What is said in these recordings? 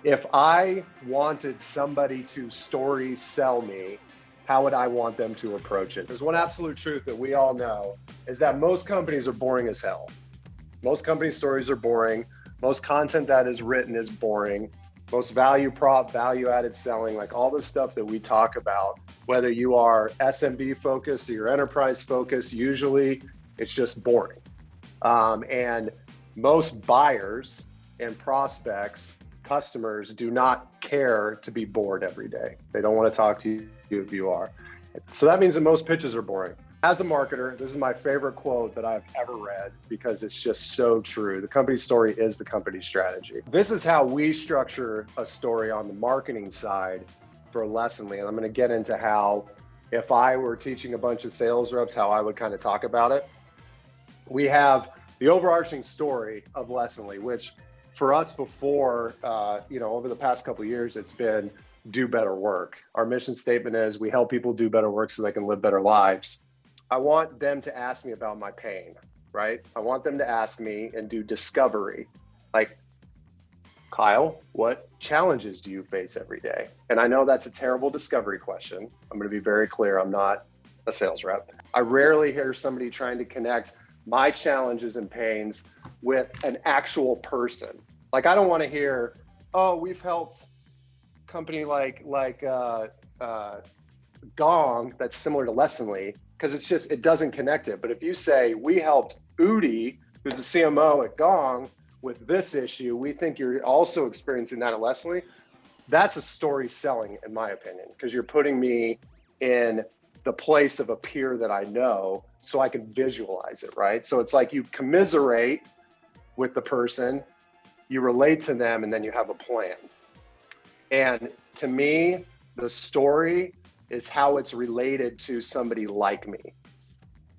If I wanted somebody to story sell me, how would I want them to approach it? There's one absolute truth that we all know is that most companies are boring as hell. Most company stories are boring. Most content that is written is boring. Most value prop, value added selling, like all the stuff that we talk about, whether you are SMB focused or you're enterprise focused, usually it's just boring. And most buyers and prospects, customers do not care to be bored every day. They don't want to talk to you if you are. So that means that most pitches are boring. As a marketer, this is my favorite quote that I've ever read because it's just so true. The company story is the company strategy. This is how we structure a story on the marketing side for Lessonly. And I'm going to get into how, if I were teaching a bunch of sales reps, how I would kind of talk about it. We have the overarching story of Lessonly, which for us before, over the past couple of years, it's been do better work. Our mission statement is we help people do better work so they can live better lives. I want them to ask me about my pain, right? I want them to ask me and do discovery. Like, Kyle, what challenges do you face every day? And I know that's a terrible discovery question. I'm going to be very clear. I'm not a sales rep. I rarely hear somebody trying to connect my challenges and pains with an actual person. Like, I don't want to hear, oh, we've helped company like Gong that's similar to Lessonly, because it doesn't connect it. But if you say, we helped Udi, who's the CMO at Gong, with this issue, we think you're also experiencing that at Lessonly, that's a story selling, in my opinion, because you're putting me in the place of a peer that I know so I can visualize it, right? So it's like you commiserate with the person, you relate to them, and then you have a plan. And to me, the story is how it's related to somebody like me.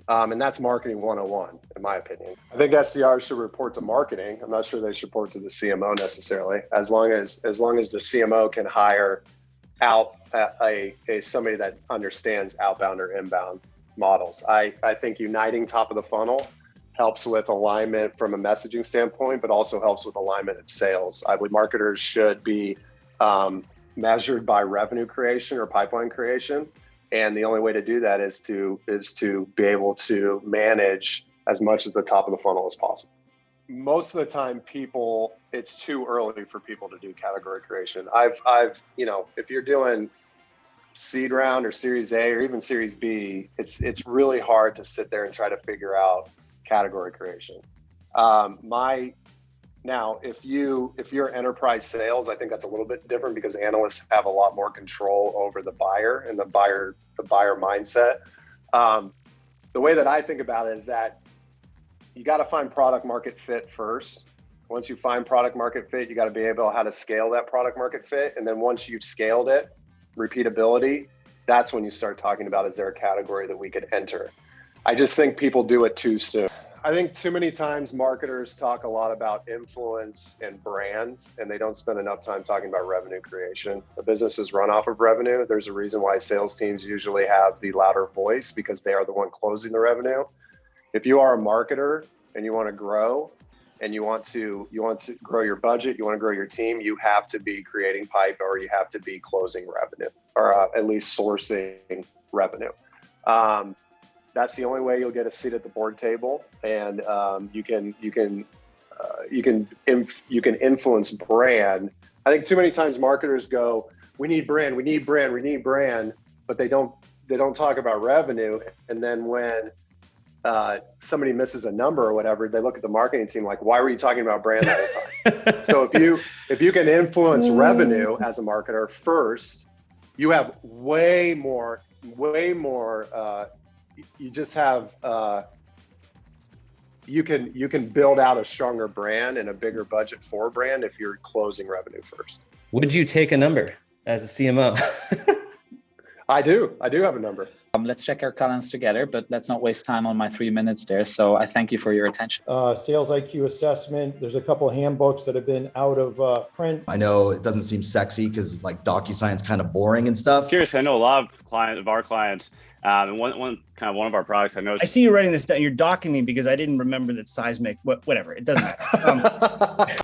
And that's marketing 101, in my opinion. I think SDRs should report to marketing. I'm not sure they should report to the CMO necessarily, as long as the CMO can hire out somebody that understands outbound or inbound models. I think uniting top of the funnel helps with alignment from a messaging standpoint, but also helps with alignment of sales. Marketers should be measured by revenue creation or pipeline creation. And the only way to do that is to be able to manage as much of the top of the funnel as possible. Most of the time, it's too early for people to do category creation. If you're doing seed round or Series A or even Series B, it's really hard to sit there and try to figure out category creation. Now, if you're enterprise sales, I think that's a little bit different because analysts have a lot more control over the buyer and the buyer mindset. The way that I think about it is that you got to find product market fit first. Once you find product market fit, you got to be able how to scale that product market fit. And then once you've scaled it, repeatability, that's when you start talking about, is there a category that we could enter? I just think people do it too soon. I think too many times marketers talk a lot about influence and brand, and they don't spend enough time talking about revenue creation. The business is run off of revenue. There's a reason why sales teams usually have the louder voice, because they are the one closing the revenue. If you are a marketer and you want to grow and you want to grow your budget, you want to grow your team, you have to be creating pipe, or you have to be closing revenue, or at least sourcing revenue. That's the only way you'll get a seat at the board table, and you can influence brand. I think too many times marketers go, we need brand, but they don't talk about revenue. And then when somebody misses a number or whatever, they look at the marketing team like, why were you talking about brand the whole time? So if you can influence revenue as a marketer first, you have way more. You just have you can build out a stronger brand and a bigger budget for brand if you're closing revenue first. Would you take a number as a CMO? I do have a number. Let's check our calendars together, but let's not waste time on my 3 minutes there. So I thank you for your attention. Sales IQ assessment. There's a couple of handbooks that have been out of print. I know it doesn't seem sexy because like DocuSign's kind of boring and stuff. Curious, I know a lot of our clients, and one of our products I know. I see you writing this down. You're docking me because I didn't remember that seismic. Whatever. It doesn't matter.